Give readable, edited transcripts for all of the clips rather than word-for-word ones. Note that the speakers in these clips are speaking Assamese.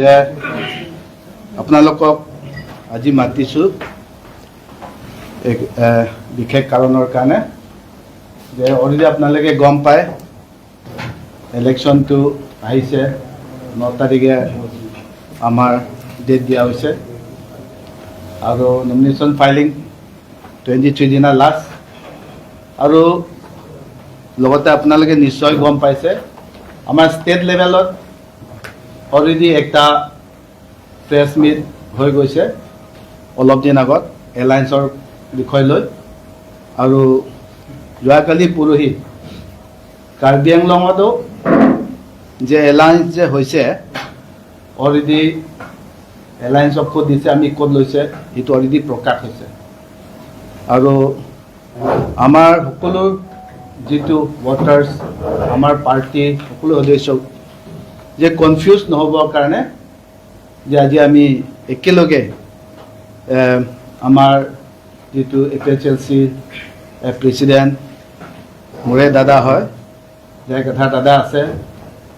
যে আপোনালোকক আজি মাতিছোঁ এক বিশেষ কাৰণৰ কাৰণে যে অলৰেডি আপোনালোকে গম পায় ইলেকশ্যনটো আহিছে 9 তাৰিখে আমাৰ ডেট দিয়া হৈছে আৰু নমিনেশ্যন ফাইলিং 23 দিনা লাষ্ট আৰু লগতে আপোনালোকে নিশ্চয় গম পাইছে আমাৰ ষ্টেট লেভেলত অলৰেডি একটা প্ৰেছ মিট হৈ গৈছে অলপ দিন আগত এলায়েন্সৰ বিষয় লৈ আৰু যোৱাকালি পৰহি কাৰ্বি আংলঙতো যে এলায়েন্স যে হৈছে অলৰেডি এলায়েন্সক ক'ত দিছে আমি ক'ত লৈছে এইটো অলৰেডি প্ৰকাশ হৈছে আৰু আমাৰ সকলো যিটো ভোটাৰ্ছ আমাৰ পাৰ্টি সকলো সদস্য যে কনফিউজ নহ'বৰ কাৰণে যে আজি আমি একেলগে আমাৰ যিটো APHLC প্ৰেচিডেণ্ট মোৰে দাদা হয় যে কথা দাদা আছে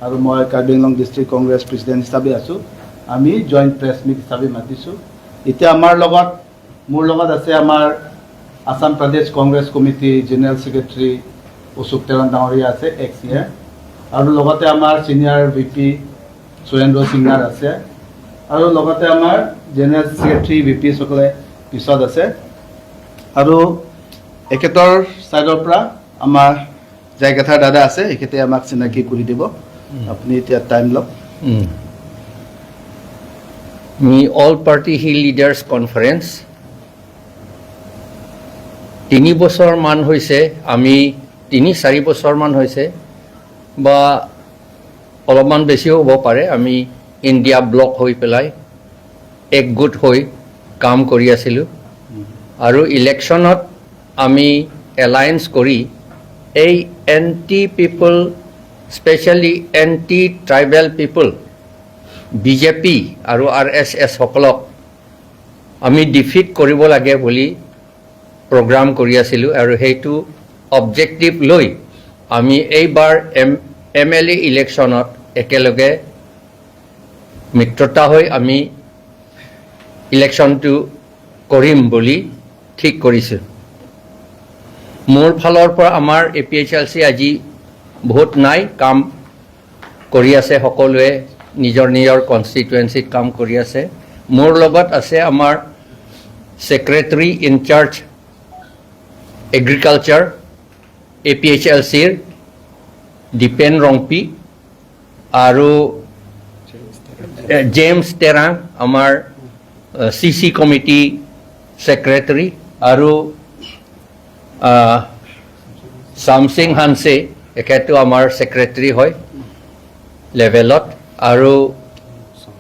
আৰু মই কাৰ্বি আংলং ডিষ্ট্ৰিক্ট কংগ্ৰেছ প্ৰেচিডেণ্ট হিচাপে আছোঁ আমি জইণ্ট প্ৰেছ মিট হিচাপে মাতিছোঁ এতিয়া মোৰ লগত আছে আমাৰ আসাম প্ৰদেশ Congress committee general secretary Ashok Teron ডাঙৰীয়া আছে এক্স আৰু লগতে আমাৰ চিনিয়ৰ VP সুৰেন্দ্ৰ সিংহাৰ আছে আৰু লগতে আমাৰ জেনেৰেল ছেক্ৰেটাৰী VP সকলে পিছত আছে আৰু একেটাৰ সাইডৰ পৰা আমাৰ জায়গাথা দাদা আছে একেতে আমাক চিনাকি কৰি দিব আপুনি এতিয়া টাইম লওক Me all party Hill leaders conference 3 বছৰ মান হৈছে আমি 3-4 বছৰ মান হৈছে বা অলপমান বেছিও হ'ব পাৰে আমি ইণ্ডিয়া ব্লক হৈ পেলাই একগোট হৈ কাম কৰি আছিলোঁ আৰু ইলেকশ্যনত আমি এলায়েন্স কৰি এই এণ্টি পিপল স্পেচিয়েলি এণ্টি ট্ৰাইবেল পিপল BJP আৰু RSS সকলক আমি ডিফিট কৰিব লাগে বুলি প্ৰগ্ৰাম কৰি আছিলোঁ আৰু সেইটো অবজেক্টিভ লৈ আমি এইবাৰ MLA ইলেকশ্যনত একেলগে মিত্ৰতা হৈ আমি ইলেকশ্যনটো কৰিম বুলি ঠিক কৰিছোঁ মোৰ ফালৰ পৰা আমাৰ APHLC আজি ভোট নাই কাম কৰি আছে সকলোৱে নিজৰ নিজৰ কনষ্টিটুৱেঞ্চিত কাম কৰি আছে মোৰ লগত আছে আমাৰ ছেক্ৰেটাৰী ইনচাৰ্জ এগ্ৰিকালচাৰ APHLCৰ দীপেন ৰংপি আৰু জেমছ টেৰাং আমাৰ CC কমিটি ছেক্ৰেটাৰী আৰু চামসিং হানছে এখেতো আমাৰ ছেক্ৰেটাৰী হয় লেভেলত আৰু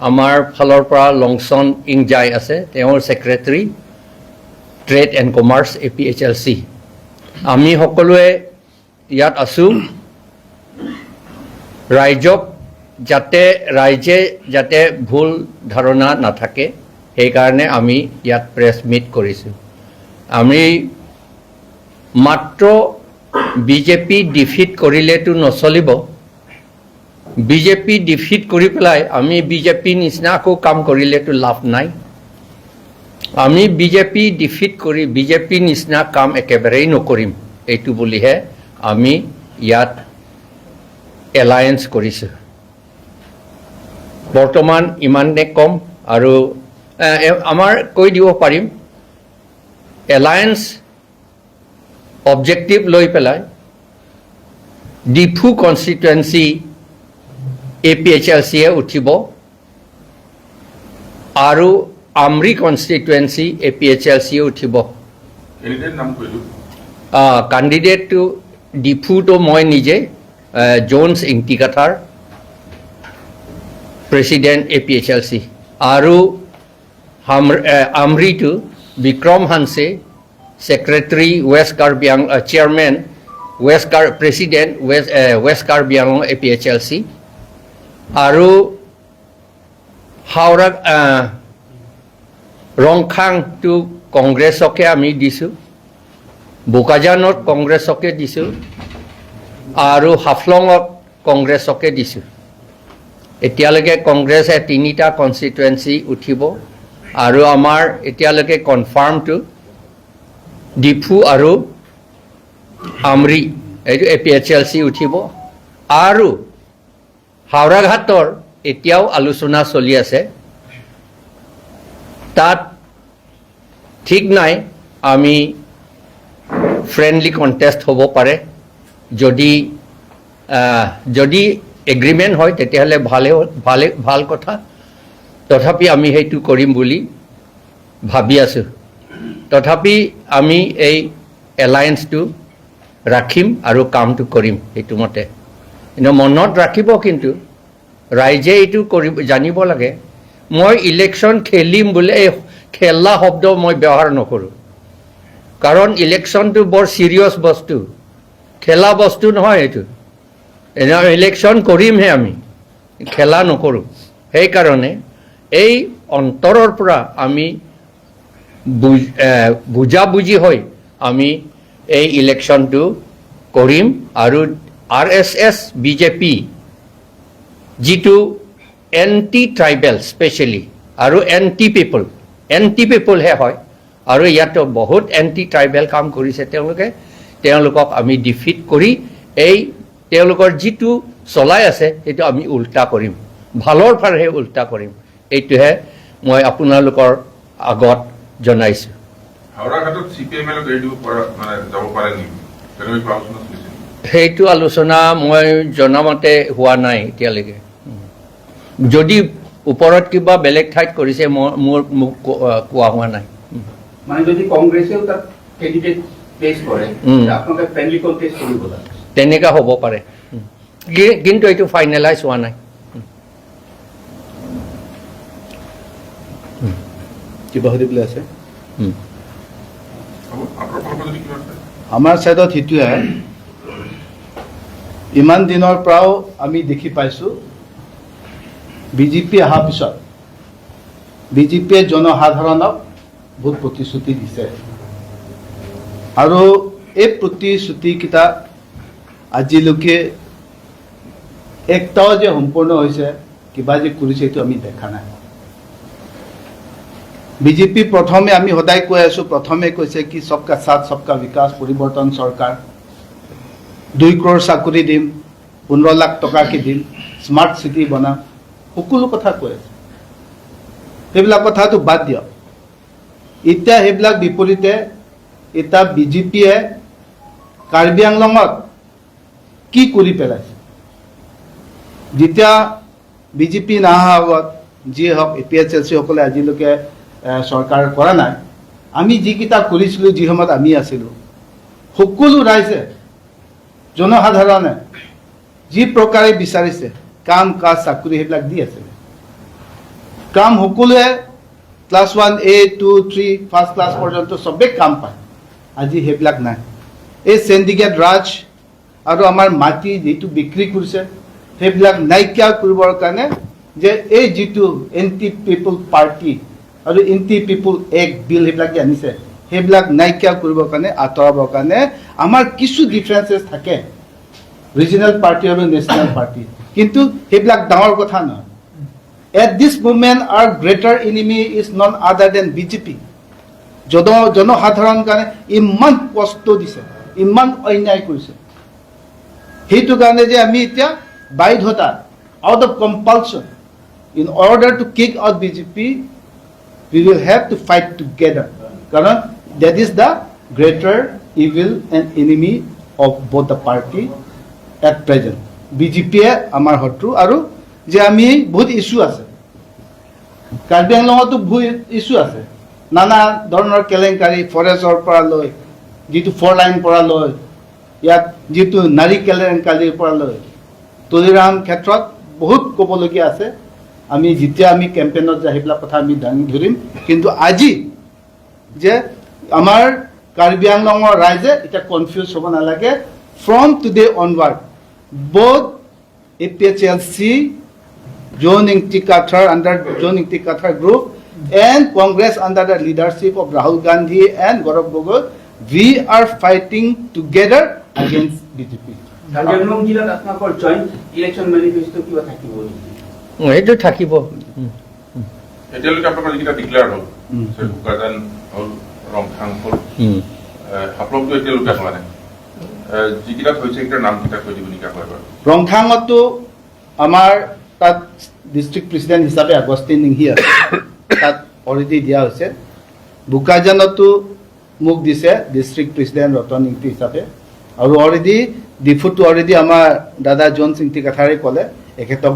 আমাৰ ফালৰ পৰা লংচন ইংজাই আছে তেওঁৰ secretary trade and commerce APHLC আমি সকলোৱে ইয়াত আছোঁ ৰাইজে যাতে ভুল ধাৰণা নাথাকে সেইকাৰণে আমি ইয়াত প্ৰেছ মিট কৰিছোঁ আমি মাত্ৰ BJP ডিফিট কৰিলেতো নচলিব BJP ডিফিট কৰি পেলাই আমি BJP নিচিনা আকৌ কাম কৰিলেতো লাভ নাই আমি BJP ডিফিট কৰি BJP নিচিনা কাম একেবাৰেই নকৰিম এইটো বুলিহে আমি ইয়াত এলায়েন্স কৰিছোঁ বৰ্তমান ইমানে কম আৰু আমাৰ কৈ দিব পাৰিম এলায়েন্স অবজেক্টিভ লৈ পেলাই ডিফু কনষ্টিটুৱেঞ্চি APHLC উঠিব আৰু আমৰি কনষ্টিটুৱেঞ্চি APHLC উঠিব কেণ্ডিডেটটো ডিফুটো মই নিজে জোনছ ইংটিকাথাৰ প্ৰেচিডেণ্ট APHLC আৰু আমৰিটো Bikram Hanse secretary West Karbi Anglong chairman president West Karbi Anglong APHLC আৰু হাওৰা ৰংখাংটো কংগ্ৰেছকে আমি দিছোঁ বোকাজানত কংগ্ৰেছকে দিছোঁ আৰু হাফলঙত কংগ্ৰেছকে দিছোঁ এতিয়ালৈকে কংগ্ৰেছে 3টা কনষ্টিটুৱেঞ্চি উঠিব আৰু আমাৰ এতিয়ালৈকে কনফাৰ্মটো ডিফু আৰু আমৰি এইটো APHLC উঠিব আৰু হাওৰাঘাটৰ এতিয়াও আলোচনা চলি আছে তাত ঠিক নাই আমি ফ্ৰেণ্ডলি কণ্টেষ্ট হ'ব পাৰে যদি এগ্ৰিমেণ্ট হয় তেতিয়াহ'লে ভাল কথা তথাপি আমি সেইটো কৰিম বুলি ভাবি আছোঁ তথাপি আমি এই এলায়েন্সটো ৰাখিম আৰু কামটো কৰিম সেইটো মতে কিন্তু মনত ৰাখিব কিন্তু ৰাইজে এইটো কৰিব জানিব লাগে মই ইলেকশ্যন খেলিম বুলি এই খেলা শব্দ মই ব্যৱহাৰ নকৰোঁ কাৰণ ইলেকশ্যনটো বৰ চিৰিয়াছ বস্তু খেলা বস্তু নহয় এইটো ইলেকশ্যন কৰিমহে আমি খেলা নকৰোঁ সেইকাৰণে এই অন্তৰৰ পৰা আমি বুজাবুজি হৈ আমি এই ইলেকশ্যনটো কৰিম আৰু RSS BJP যিটো এণ্টি ট্ৰাইবেল স্পেচিয়েলি আৰু এণ্টি পিপলহে হয় আৰু ইয়াতো বহুত এণ্টি ট্ৰাইবেল কাম কৰিছে তেওঁলোকক আমি ডিফিট কৰি এই তেওঁলোকৰ যিটো চলাই আছে সেইটো আমি উল্টা কৰিম ভালৰ ফালেহে উল্টা কৰিম এইটোহে মই আপোনালোকৰ আগত জনাইছোঁ হাওৰাঘাটত CPM-ক এইটো মানে যাব পাৰে নেকি সেইটো আলোচনা মই জনামতে হোৱা নাই এতিয়ালৈকে যদি ওপৰত কিবা বেলেগ ঠাইত কৰিছে মোক কোৱা হোৱা নাই মানে যদি কংগ্ৰেছেও তাত কেণ্ডিডেট প্লেচ কৰে আপোনালোকে ফ্ৰেণ্ডলি কণ্টেষ্ট কৰিব লাগে তেনেকুৱা হ'ব পাৰে কিন্তু এইটো ফাইনেলাইজ হোৱা নাই কিবা সুধিবলৈ আছে আমাৰ আমাৰ ছাইডত সেইটোৱে ইমান দিনৰ পৰাও আমি দেখি পাইছোঁ বিজেপি অহাৰ পিছত বিজেপিয়ে জনসাধাৰণক বহুত প্ৰতিশ্ৰুতি দিছে আৰু এই প্ৰতিশ্ৰুতিকেইটা আজিলৈকে একটাও যে সম্পূৰ্ণ হৈছে কিবা যে কৰিছে এইটো আমি দেখা নাই বিজেপি প্ৰথমে আমি সদায় কৈ আছোঁ প্ৰথমে কৈছে কি সবকা সাথ সবকা বিকাশ পৰিৱৰ্তন চৰকাৰ 2 crore চাকৰি দিম 15 লাখ টকাকে দিম স্মাৰ্ট চিটি বনাম সকলো কথা কৈ আছে সেইবিলাক কথাটো বাদ দিয়ক এতিয়া সেইবিলাক বিপৰীতে এটা বিজেপিয়ে কাৰ্বি আংলঙত কি কৰি পেলাইছে যেতিয়া বিজেপি নাহা আগত যিয়ে হওক APHLC সকলে আজিলৈকে চৰকাৰ কৰা নাই আমি যিকেইটা কৰিছিলোঁ যি সময়ত আমি আছিলোঁ সকলো ৰাইজে জনসাধাৰণে যি প্ৰকাৰে বিচাৰিছে কাম কাজ চাকৰি সেইবিলাক দি আছে কাম সকলোৱে ক্লাছ 1A 2 3 ফাৰ্ষ্ট ক্লাছ পৰ্যন্ত চবেই কাম পায় আজি সেইবিলাক নাই এই চেণ্ডিকেট ৰাজ আৰু আমাৰ মাটি যিটো বিক্ৰী কৰিছে সেইবিলাক নাইকিয়া কৰিবৰ কাৰণে যে এই যিটো এণ্টি পিপল পাৰ্টি আৰু এণ্টি পিপল এক্ট বিল সেইবিলাক যে আনিছে সেইবিলাক নাইকিয়া কৰিবৰ কাৰণে আঁতৰাবৰ কাৰণে আমাৰ কিছু ডিফাৰেঞ্চেছ থাকে ৰিজনেল পাৰ্টি আৰু নেশ্যনেল পাৰ্টি কিন্তু সেইবিলাক ডাঙৰ কথা নহয় at this moment our greater enemy is none other than BJP জনসাধাৰণ কাৰণে ইমান কষ্ট দিছে ইমান অন্যায় কৰিছে সেইটো কাৰণে যে আমি এতিয়া বাধ্যতা out of compulsion in order to kick out BJP we will have to fight together কাৰণ that is the greater evil and enemy of both the party at present বিজেপিয়ে আমাৰ শত্ৰু আৰু যে আমি বহুত ইস্যু আছে কাৰ্বি আংলঙতো বহুত ইস্যু আছে নানা ধৰণৰ কেলেংকাৰী ফৰেষ্টৰ পৰা লৈ যিটো 4 লাইন পৰা লৈ ইয়াত যিটো নাৰী কেলেংকাৰীৰ পৰা লৈ তলিৰাম ক্ষেত্ৰত বহুত ক'বলগীয়া আছে আমি যেতিয়া আমি কেম্পেইনত যাই সেইবিলাক কথা আমি দাঙি ধৰিম কিন্তু আজি যে আমাৰ কাৰ্বি আংলঙৰ ৰাইজে এতিয়া কনফিউজ হ'ব নালাগে from today onward both APHLC joining Tikathar under joining Tikathar group and Congress under the leadership of Rahul Gandhi and Gaurav Gogoi we are fighting together against BJP Karbi Anglong জিলাত আপোনালোকৰ জইণ্ট ইলেকশ্যন মেনিফেষ্টো কিবা থাকিব সেইটো থাকিব। এতিয়ালৈকে আপোনালোকৰ যিকেইটা ডিক্লেয়াৰ হ'ল বোকাজান হ'ল ৰংথাং হ'ল হাফলংটো এতিয়ালৈকে হোৱা নাই যিকেইটা হৈছে সেইকেইটাৰ নামকেইটা কৈ দিব নেকি আকৌ এবাৰ ৰংথাঙতো আমাৰ তাত ডিষ্ট্ৰিক্ট প্ৰেচিডেণ্ট হিচাপে আগষ্টিন নিংহি আছে তাত অলৰেডি দিয়া হৈছে বোকাজানতো মোক দিছে ডিষ্ট্ৰিক্ট প্ৰেচিডেণ্ট ৰতন ইংতি হিচাপে আৰু অলৰেডি ডিফুটো অলৰেডি আমাৰ দাদা জন সিংটি কাঠাৰে ক'লে এখেতক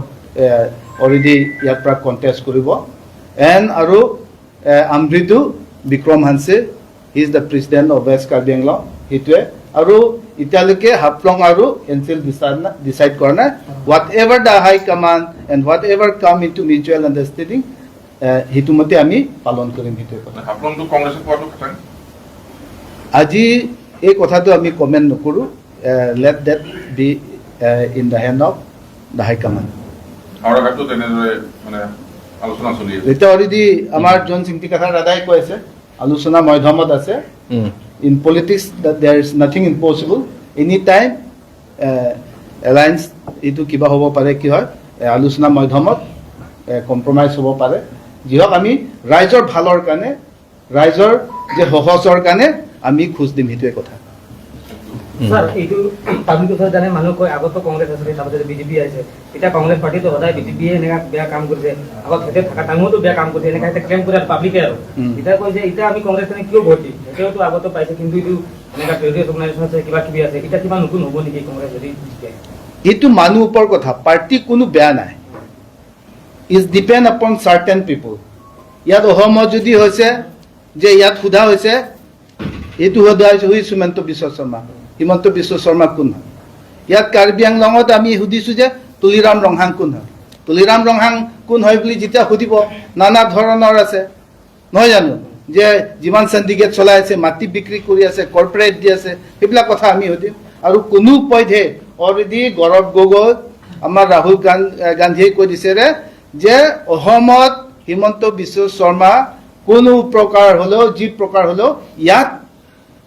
অলৰেডি ইয়াৰ পৰা কণ্টেষ্ট কৰিব আৰু আমৃদু Bikram Hanse he is the president of West Karbi Anglong সেইটোৱে আৰু এতিয়ালৈকে হাফলং আৰু এনচিল ডিচাইড কৰা নাই whatever the high command and whatever come in to mutual understanding সেইটো মতে আমি পালন কৰিম সেইটোৱে কথা হাফলংটো কংগ্ৰেছে পোৱাটো কথা আজি এই কথাটো আমি কমেণ্ট নকৰোঁ let that be in the hand of the high command হাওড়াঘাটটো তেনেদৰে মানে আলোচনা চলি আছে এতিয়া অলৰেডি আমাৰ জন সিংটি কাঠাৰ দাদাই কৈ আছে আলোচনা মধ্যমত আছে in politics that there is nothing impossible anytime alliance itu kiba hobo pare ki hoy আলোচনা মধ্যমত কম্প্ৰমাইজ হ'ব পাৰে যিহক আমি ৰাইজৰ ভালৰ কাৰণে ৰাইজৰ যে সহজৰ কাৰণে আমি খোজ দিম সেইটোৱে কথা স্যাৰ এইটো পাব্লিক কথা জানে মানুহ কয় আগত কংগ্ৰেছ আছিল তাৰপিছত বিজেপি আহিছে এতিয়া কংগ্ৰেছ পাৰ্টিটো সদায় বিজেপিয়ে এনেকা বেয়া কাম কৰিছে আগত হেতে থকা টাইমতো বেয়া কাম কৰিছে এনেকা এটা ক্লেম কৰে পাব্লিকে আৰু এতিয়া কয় যে এতিয়া আমি কংগ্ৰেছ কাৰণে কিয় ভোট দিম এতিয়াতো আগত পাইছে কিন্তু এইটো এনেকা প্ৰেৰিয়ছ অৰ্গেনাইজেশ্যন আছে কিবা কিবি আছে এতিয়া কিবা নতুন হ'ব নেকি কংগ্ৰেছ যদি এইটো মানুহ ওপৰ কথা পাৰ্টি কোনো বেয়া নাই ইজ ডিপেণ্ড আপন চাৰ্টেন পিপল ইয়াত অসমত যদি হৈছে যে ইয়াত সোধা হৈছে এইটো সোধা হৈছে হিমন্ত বিশ্ব শৰ্মা হিমন্ত বিশ্ব শৰ্মা কোন হয় ইয়াত কাৰ্বি আংলঙত আমি সুধিছোঁ যে তুলিৰাম ৰংহাং কোন হয় তুলিৰাম ৰংহাং কোন হয় বুলি যেতিয়া সুধিব নানা ধৰণৰ আছে নহয় জানো যে যিমান সিন্ডিকেট চলাই আছে মাটি বিক্ৰী কৰি আছে কৰ্পৰেট দি আছে সেইবিলাক কথা আমি সুধিম আৰু কোনো পধ্যে অলৰেডি গৌৰৱ গগৈ আমাৰ ৰাহুল গান্ধীয়ে কৈ দিছে যে অসমত হিমন্ত বিশ্ব শৰ্মা কোনো প্ৰকাৰ হ'লেও যি প্ৰকাৰ হ'লেও ইয়াত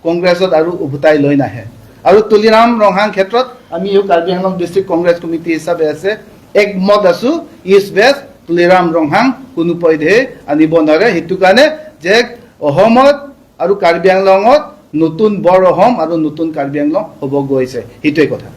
কংগ্ৰেছত আৰু উভতাই লৈ নাহে আৰু তুলিৰাম ৰংহাং ক্ষেত্ৰত আমি কাৰ্বি আংলং ডিষ্ট্ৰিক্ট কংগ্ৰেছ কমিটি হিচাপে আছে একমত আছো ইষ্ট ৱেষ্ট তুলিৰাম ৰংহাং কোনো পধ্যে আনিব নোৱাৰে সেইটো কাৰণে যে অসমত আৰু কাৰ্বি আংলঙত নতুন বৰ অসম আৰু নতুন কাৰ্বি আংলং হ'ব গৈছে সেইটোৱে কথা